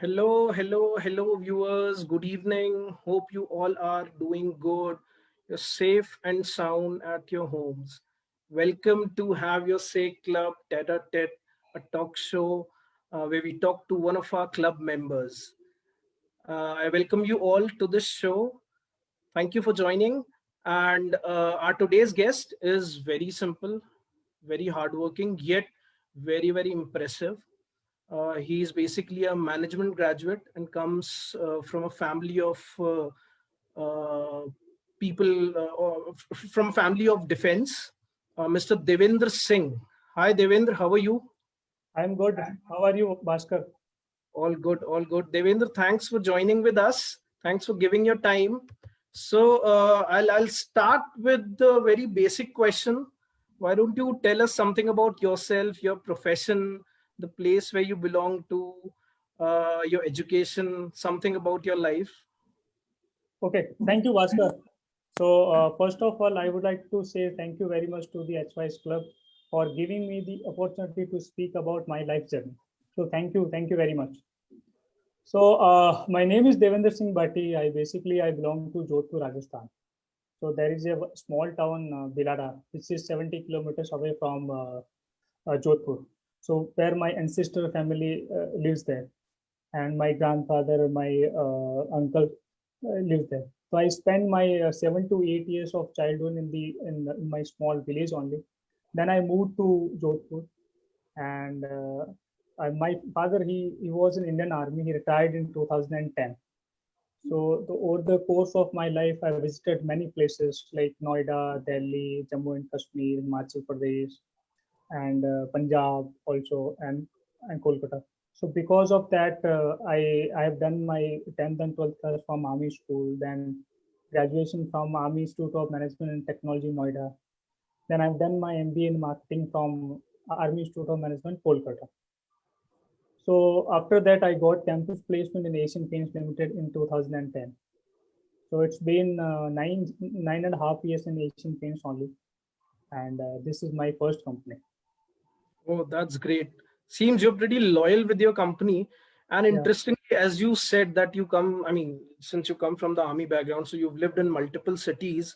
Hello, viewers. Good evening. Hope you all are doing good. You're safe and sound at your homes. Welcome to Have Your Say Club Tete a Tete, a talk show where we talk to one of our club members. I welcome you all to this show. Thank you for joining. And our today's guest is very simple, very hardworking, yet very impressive. He is basically a management graduate and comes from a family of uh, people, from a family of defense. Mr. Devendra Singh. Hi, Devendra. How are you? I'm good. How are you, Bhaskar? All good, all good. Devendra, thanks for joining with us. Thanks for giving your time. So I'll start with the very basic question. Why don't you tell us something about yourself, your profession, the place where you belong to, your education, something about your life? Okay, thank you, Bhaskar. So, first of all, I would like to say thank you very much to the HYS Club for giving me the opportunity to speak about my life journey. So, thank you very much. So, my name is Devendra Singh Bhatti. I belong to Jodhpur, Rajasthan. So, there is a small town, Bilada, which is 70 kilometers away from Jodhpur. So, where my ancestor family lives there, and my grandfather, my uncle lived there. So I spent my 7 to 8 years of childhood in my small village only. Then I moved to Jodhpur, and my father he was in Indian Army. He retired in 2010. So over the course of my life, I visited many places like Noida, Delhi, Jammu and Kashmir, Himachal Pradesh, and Punjab also, and Kolkata. So because of that, I have done my 10th and 12th class from Army School, then graduation from Army Institute of Management and Technology, Noida. Then I've done my MBA in marketing from Army Institute of Management, Kolkata. So after that, I got campus placement in Asian Paints Limited in 2010. So it's been nine and a half years in Asian Paints only, and this is my first company. Oh, that's great. Seems you're pretty loyal with your company. And Yeah. interestingly, as you said that you come, I mean, since you come from the army background, so you've lived in multiple cities.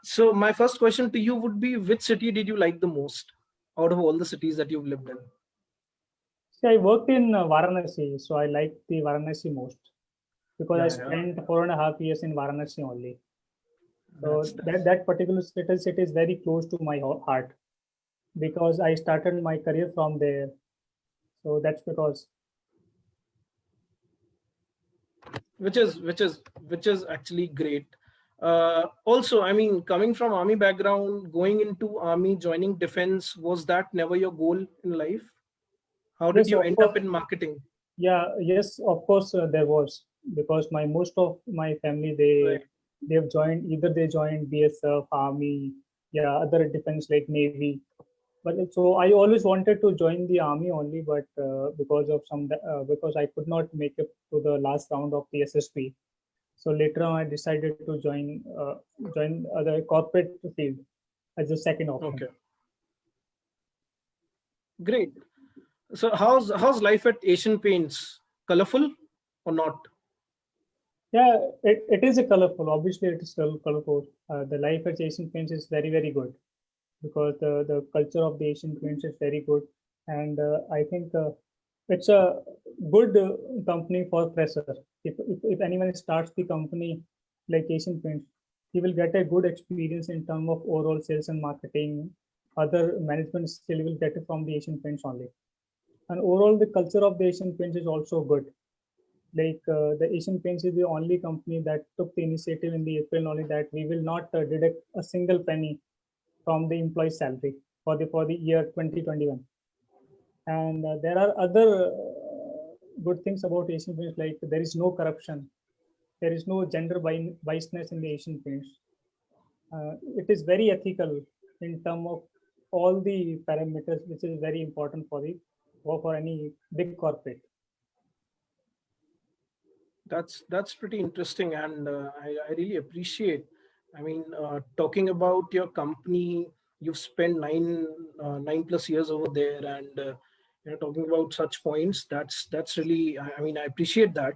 So my first question to you would be, which city did you like the most out of all the cities that you've lived in? See, I worked in Varanasi, so I like the Varanasi most because I Yeah, spent 4.5 years in Varanasi only. So that's that particular city is very close to my heart because I started my career from there. So that's because which is actually great. Also, I mean, coming from army background, going into army, joining defense, was that never your goal in life? How did yes, you of end up course, in marketing? yeah, yes, of course there was because my most of my family Right. they've joined either they joined BSF, Army, yeah, other defense like Navy. But so I always wanted to join the army only, but because I could not make it to the last round of the SSP, so later on I decided to join the corporate field as a second option. Okay. Great. So how's life at Asian Paints? Colorful or not? Yeah, it is a colorful. Obviously, it is colorful. The life at Asian Paints is very good because the culture of the Asian Paints is very good, and I think it's a good company for fresher. If anyone starts the company like Asian Paints, he will get a good experience in terms of overall sales and marketing. Other management skill will get it from the Asian Paints only, and overall the culture of the Asian Paints is also good. Like the Asian Paints is the only company that took the initiative in the April only that we will not deduct a single penny from the employee salary for the year 2021. And there are other good things about Asian Paints, like there is no corruption, there is no gender biasness in the Asian Paints. It is very ethical in terms of all the parameters, which is very important for any big corporate. That's pretty interesting, and I really appreciate. I mean, talking about your company, you've spent 9 plus years over there, and Talking about such points, that's really, I mean, I appreciate that.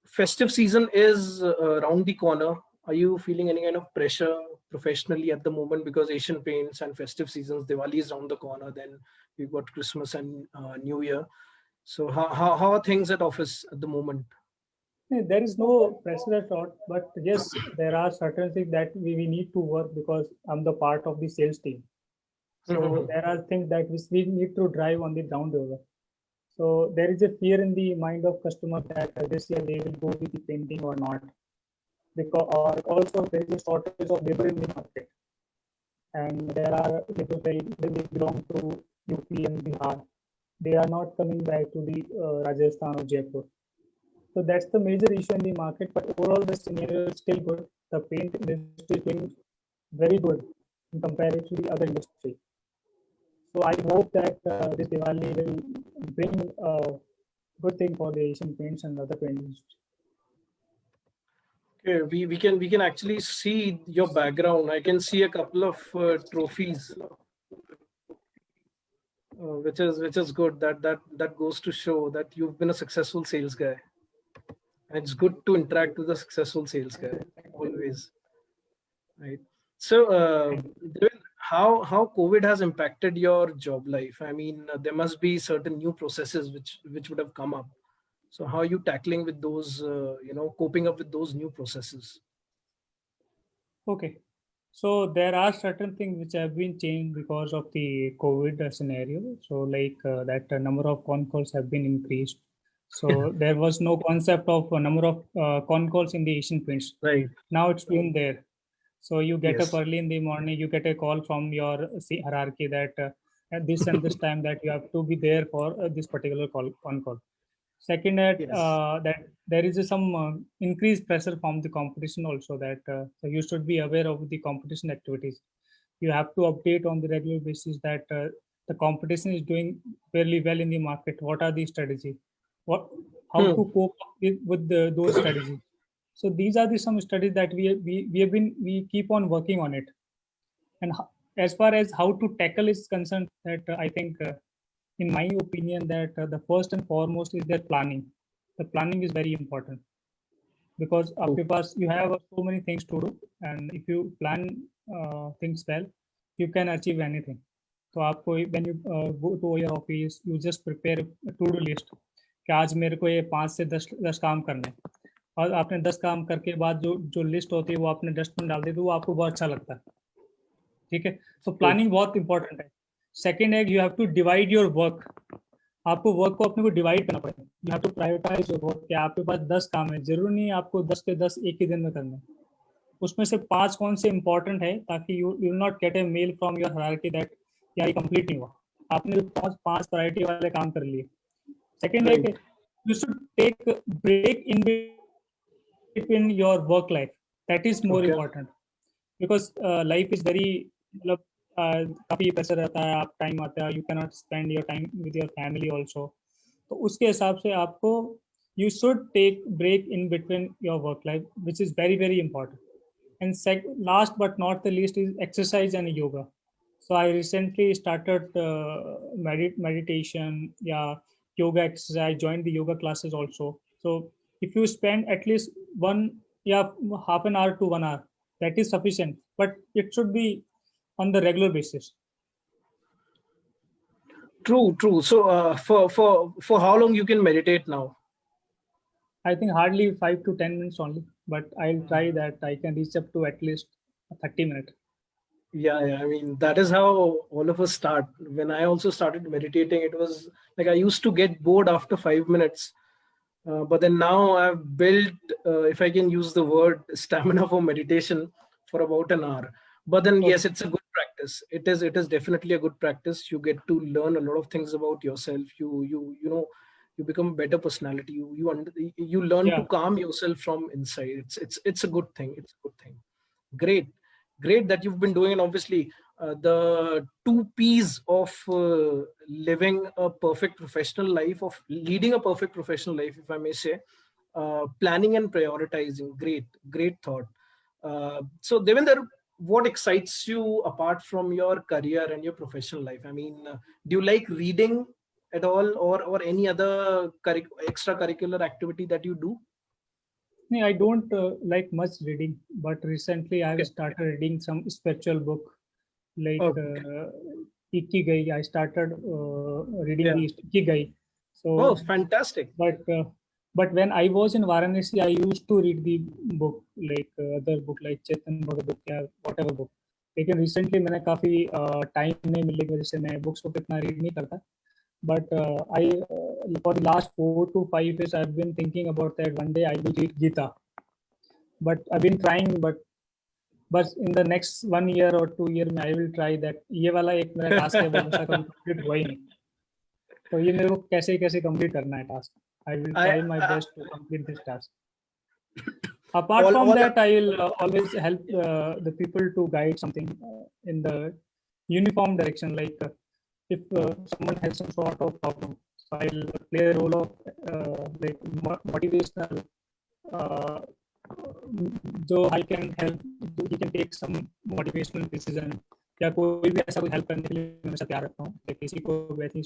Festive season is around the corner. Are you feeling any kind of pressure professionally at the moment? Because Asian Paints and festive seasons, Diwali is around the corner. Then we've got Christmas and New Year. So how are things at office at the moment? There is no pressure at all, but yes, there are certain things that we need to work because I'm the part of the sales team. So there are things that we need to drive on the ground level. So there is a fear in the mind of customer that this year they will go with the painting or not. Because or also there is a shortage of labor in the market, and there are people they belong to UP and Bihar. They are not coming back to the Rajasthan or Jaipur. So that's the major issue in the market. But overall, the scenario is still good. The paint industry is doing very good in comparison to the other industry. So I hope that this Diwali will bring a good thing for the Asian Paints and other paint industry. Okay, we can actually see your background. I can see a couple of trophies, which is good. That goes to show that you've been a successful sales guy. And it's good to interact with a successful sales guy always, right? So, Devin, how COVID has impacted your job life? I mean, there must be certain new processes which would have come up. So, how are you tackling with those? Coping up with those new processes? Okay. So there are certain things which have been changed because of the COVID scenario. So like that number of con calls have been increased. So there was no concept of a number of con calls in the Asian Paints. Right. Now it's been there. So you get up Yes. early in the morning, you get a call from your hierarchy that at this and this time that you have to be there for this particular con call. Second, Yes. that there is some increased pressure from the competition also that so you should be aware of the competition activities. You have to update on the regular basis that the competition is doing fairly well in the market. What are the strategy? What, how to cope with those strategies? So these are the some studies that we keep on working on it. And as far as how to tackle is concerned, that I think in my opinion that the first and foremost is their planning. The planning is very important because आपके पास you have so many things to do, and if you plan things well, you can achieve anything. तो आपको when you go to your office, you just prepare a to-do list कि आज मेरे को ये 5 से 10 काम करने हैं, और आपने 10 काम करके बाद जो जो लिस्ट होती है वो आपने डस्टबिन डाल दी तो वो आपको बहुत अच्छा लगता है. ठीक है, तो प्लानिंग बहुत इंपॉर्टेंट है. सेकेंड है you have to divide your work. आपको वर्क को अपने को डिवाइड करना पड़ेगा. You have to prioritise your work कि आपके पास 10 काम है, जरूरी नहीं है आपको 10 के 10 एक ही दिन में करने. उसमें से 5 कौन से इंपॉर्टेंट है ताकि you will not get a mail from your hierarchy that या ये कंप्लीट नहीं हुआ. आपने 5 प्रायोरिटी वाले काम कर लिए. सेकेंड है कि you should take a break in between your work life. That is more important because life is very मतलब काफी प्रेशर रहता है. आप टाइम आता है, you cannot spend your time with your family also. तो उसके हिसाब से आपको you should take break in between your work life, which is very very important. And last but not the least is exercise and yoga. So I recently started meditation, yeah, yoga exercise. I joined the yoga classes also. So if you spend at least half an hour to 1 hour, that is sufficient, but it should be on the regular basis. True. So for how long you can meditate now? I think hardly 5 to 10 minutes only, but I'll try that I can reach up to at least 30 minutes. Yeah, I mean, that is how all of us start. When I also started meditating, it was like I used to get bored after 5 minutes. But then now I've built, if I can use the word, stamina for meditation for about an hour. But then, yes, it's a good practice. It is definitely a good practice. You get to learn a lot of things about yourself. You become a better personality. You learn to calm yourself from inside. It's a good thing. It's a good thing. Great that you've been doing it. Obviously, the 2 P's of living a perfect professional life, of leading a perfect professional life, if I may say, planning and prioritizing. Great thought. So Devinder, what excites you apart from your career and your professional life? I mean, do you like reading at all, or any other extracurricular activity that you do? No, I don't like much reading, but recently I've Okay. started reading some spiritual book like Okay. Ikigai. I started reading Yeah. the Ikigai. Oh, So, fantastic. but uh, but when I was in Varanasi, I used to read the book like other book like Chetan Bhagat book या whatever book. लेकिन recently मैंने काफी time नहीं मिलने की वजह से मैं books को इतना read नहीं करता. But I for the last 4 to 5 years I've been thinking about that one day I will read Gita. But I've been trying, but in the next 1 year or 2 year में I will try that. ये वाला एक मेरा task है वो हमेशा कभी complete हुआ ही नहीं. तो ये मेरे को कैसे कैसे complete करना है task. I will I, try my I best to complete this task. Apart all from all that, I will always help the people to guide something in the uniform direction. Like if someone has some sort of problem, so I'll play a role of like motivational. Uh, so I can help. He can take some motivational decision. या कोई भी ऐसा कोई help करने के लिए मैं हमेशा तैयार रहता हूँ कि किसी को वैसे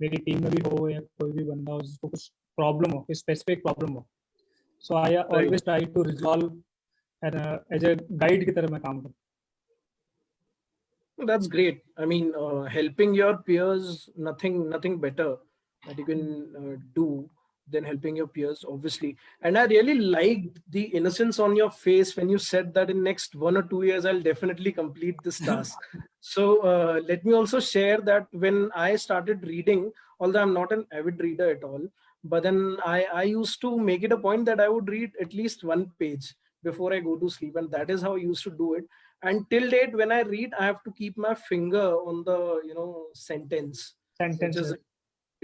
मेरी टीम में भी हो या कोई भी बंदा हो जिसको कुछ प्रॉब्लम हो, कोई स्पेसिफिक प्रॉब्लम हो. So I right. always try to resolve and as a guide की तरह मैं काम करता That's great. I mean, helping your peers, nothing better that you can do than helping your peers, obviously. And I really liked the innocence on your face when you said that in next 1 or 2 years, I'll definitely complete this task. So let me also share that when I started reading, although I'm not an avid reader at all, but then I used to make it a point that I would read at least one page before I go to sleep. And that is how I used to do it. And till date when I read, I have to keep my finger on the sentence, which is sentences.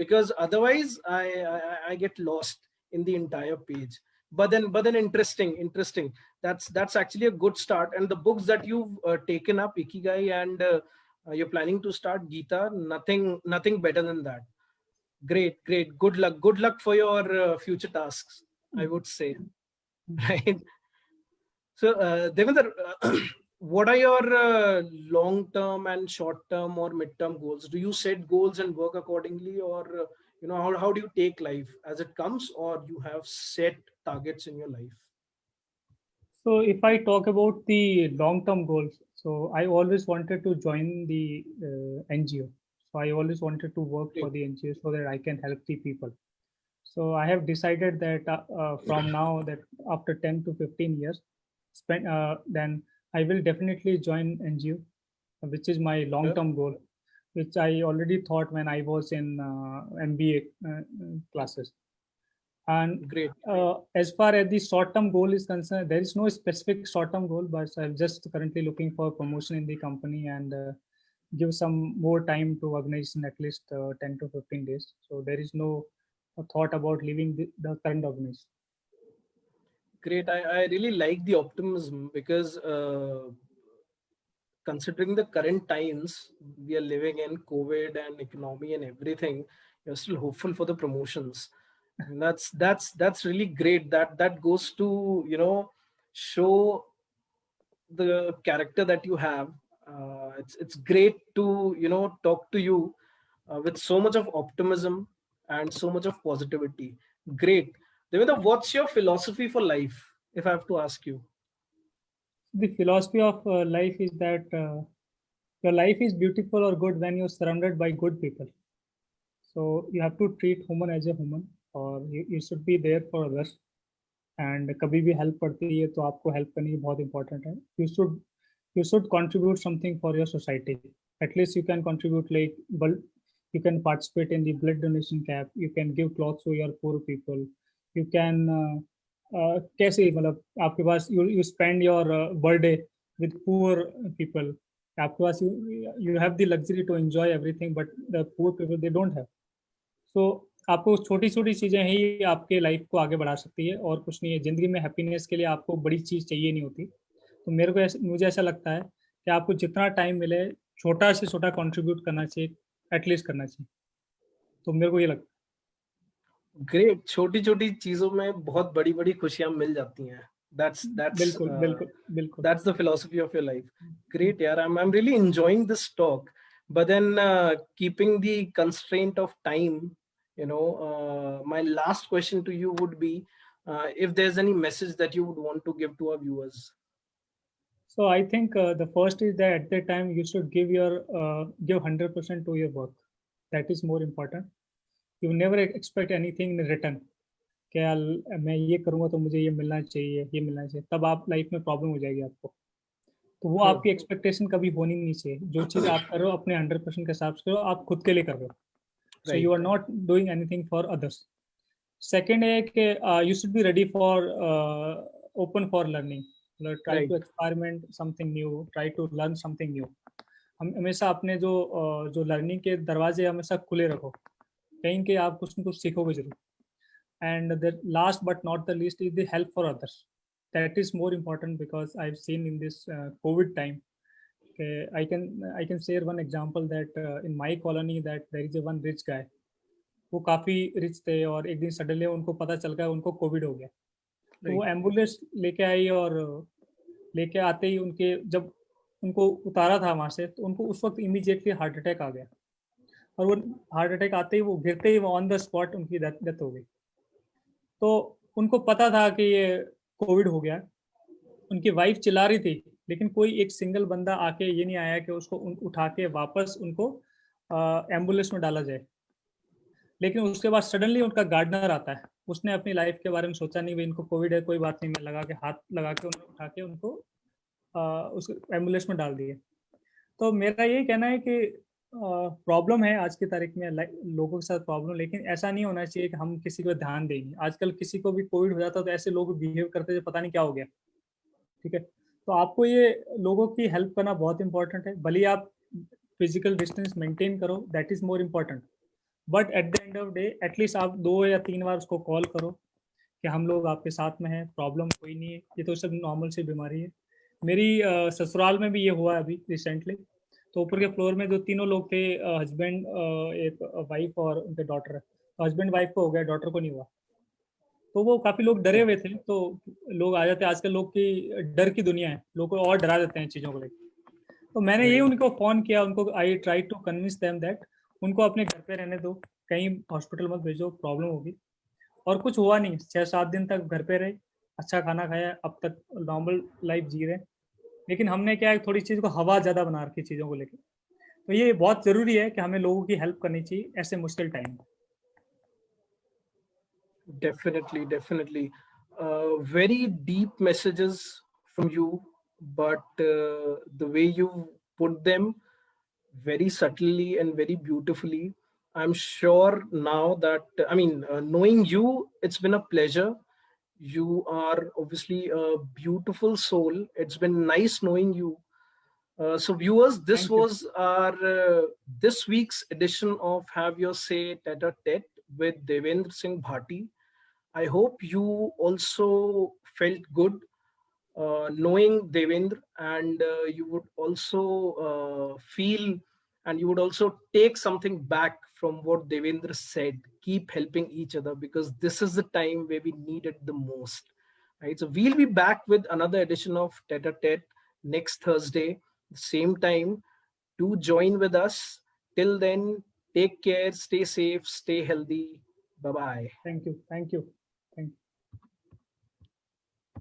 because otherwise I get lost in the entire page. But then interesting, that's actually a good start. And the books that you've taken up, Ikigai, and you're planning to start Gita, nothing better than that. Great, good luck for your future tasks, I would say. Right. So, Devendra, what are your long-term and short-term or mid-term goals? Do you set goals and work accordingly, or how do you take life as it comes, or you have set targets in your life? So if I talk about the long-term goals, so I always wanted to join the NGO. So I always wanted to work for Great. the NGO so that I can help the people. So I have decided that from now that after 10 to 15 years, then I will definitely join NGO, which is my Yeah, long-term goal, which I already thought when I was in MBA classes. And great. as far as the short-term goal is concerned, there is no specific short-term goal, but I'm just currently looking for promotion in the company and give some more time to organization, at least 10 to 15 days. So there is no thought about leaving the current organization. Great. I really like the optimism because considering the current times we are living in, COVID and economy and everything, you're still hopeful for the promotions. And that's really great. That goes to show the character that you have. It's great to talk to you with so much of optimism and so much of positivity. Great. Devendra, what's your philosophy for life, if I have to ask you? The philosophy of life is that your life is beautiful or good when you're surrounded by good people. So you have to treat human as a human, or you should be there for others. And कभी भी help पड़ती है तो आपको help करनी बहुत important है. You should contribute something for your society. At least you can contribute like you can participate in the blood donation camp. You can give clothes to your poor people. You can कैसे मतलब आपके पास you spend your birthday with poor people. आपके पास you have the luxury to enjoy everything, but the poor people they don't have. सो आपको छोटी छोटी चीजें ही आपके life को आगे बढ़ा सकती है और कुछ नहीं है. जिंदगी में हैप्पीनेस के लिए आपको बड़ी चीज चाहिए नहीं होती. तो मुझे ऐसा लगता है कि आपको जितना टाइम मिले छोटा से छोटा कंट्रीब्यूट करना चाहिए, एटलीस्ट करना चाहिए. तो मेरे को ये लगता ग्रेट. छोटी छोटी चीजों में बहुत बड़ी बड़ी खुशियां मिल जाती हैं. that's that's बिल्कुल uh, बिल्कुल बिल्कुल. that's the philosophy of your life. Great, yeah. I'm really enjoying this talk, but then keeping the constraint of time, my last question to you would be, if there's any message that you would want to give to our viewers. So I think the first is that at that time you should give 100% to your work. That is more important. You never expect anything in return. कि यार मैं ये करूँगा तो मुझे ये मिलना चाहिए, तब आप लाइफ में प्रॉब्लम हो जाएगी आपको. तो वो Hmm. आपकी एक्सपेक्टेशन कभी होनी नहीं चाहिए. जो चीज़ आप कर रहे हो अपने 100% के हिसाब से करो, आप खुद के लिए कर रहे हो. So Right. you are not doing anything for others. Second है कि you should be ready for open for learning. Try Right. to experiment something new. Try to learn something new. हम हमेशा अपने जो लर्निंग के दरवाजे हमेशा खुले रखो, कहीं कि आप कुछ न कुछ सीखोगे जरूर. And the last but not the least is the help for others. That is more important because I've seen in this COVID time. Okay, I can share one example that in my colony that there is a one rich guy. वो काफ़ी rich थे और एक दिन suddenly उनको पता चल गया उनको कोविड हो गया. तो वो Right. एम्बुलेंस लेके आई और लेके आते ही उनके जब उनको उतारा था वहाँ से तो उनको उस वक्त इमीडिएटली हार्ट अटैक आ गया. और वो हार्ट अटैक आते ही वो गिरते ही वो ऑन द स्पॉट उनकी डेथ हो गई. तो उनको पता था कि ये कोविड हो गया. उनकी वाइफ चिल्ला रही थी लेकिन कोई एक सिंगल बंदा आके ये नहीं आया कि उसको उठा के वापस उनको एम्बुलेंस में डाला जाए. लेकिन उसके बाद सडनली उनका गार्डनर आता है. उसने अपनी लाइफ के बारे में सोचा नहीं, भाई इनको कोविड है, कोई बात नहीं, मैं लगा के हाथ लगा के उन्हें उठा के उनको उस एम्बुलेंस में डाल दिए. तो मेरा ये कहना है कि प्रॉब्लम है आज की तारीख में लोगों के साथ प्रॉब्लम, लेकिन ऐसा नहीं होना चाहिए कि हम किसी को ध्यान देंगे. आजकल किसी को भी कोविड हो जाता है तो ऐसे लोग बिहेव करते हैं पता नहीं क्या हो गया. ठीक है, तो आपको ये लोगों की हेल्प करना बहुत इंपॉर्टेंट है. भले आप फिजिकल डिस्टेंस मेंटेन करो, that is more important. But at the end of day at least आप 2 या 3 बार उसको कॉल करो कि हम लोग आपके साथ में हैं, प्रॉब्लम कोई नहीं है, ये तो सब नॉर्मल सी बीमारी है. मेरी ससुराल में भी ये हुआ अभी रिसेंटली. तो ऊपर के फ्लोर में जो तीनों लोग थे, हस्बैंड, एक वाइफ और उनके डॉटर, तो हस्बैंड वाइफ को हो गया, डॉटर को नहीं हुआ. तो वो काफी लोग डरे हुए थे. तो लोग आ जाते हैं, आजकल लोग की डर की दुनिया है, लोग को और डरा देते हैं चीजों को लेकर. तो मैंने ये उनको फोन किया, उनको I try to convince them that उनको अपने घर पे रहने दो, कहीं हॉस्पिटल मत भेजो, प्रॉब्लम होगी. और कुछ हुआ नहीं, 6-7 दिन तक घर पे रहे, अच्छा खाना खाया, अब तक नॉर्मल लाइफ जी रहे. लेकिन हमने क्या है, थोड़ी चीज़ को हवा ज़्यादा बना रखी चीज़ों को लेकर. तो ये बहुत ज़रूरी है कि हमें लोगों की हेल्प करनी चाहिए ऐसे मुश्किल टाइम में. Definitely, definitely. Very deep messages from you, but the way you put them very subtly and very beautifully. I'm sure now that, knowing you, it's been a pleasure. You are obviously a beautiful soul. It's been nice knowing you. So, viewers, this Thank you. was our this week's edition of Have Your Say Tete a Tete with Devendra Singh Bhati. I hope you also felt good knowing Devendra, and you would also feel and you would also take something back from what Devendra said. Keep helping each other because this is the time where we need it the most. Right. So we'll be back with another edition of Tete a Tete next Thursday, same time. Do join with us. Till then, take care, stay safe, stay healthy. Bye bye. Thank you. Thank you.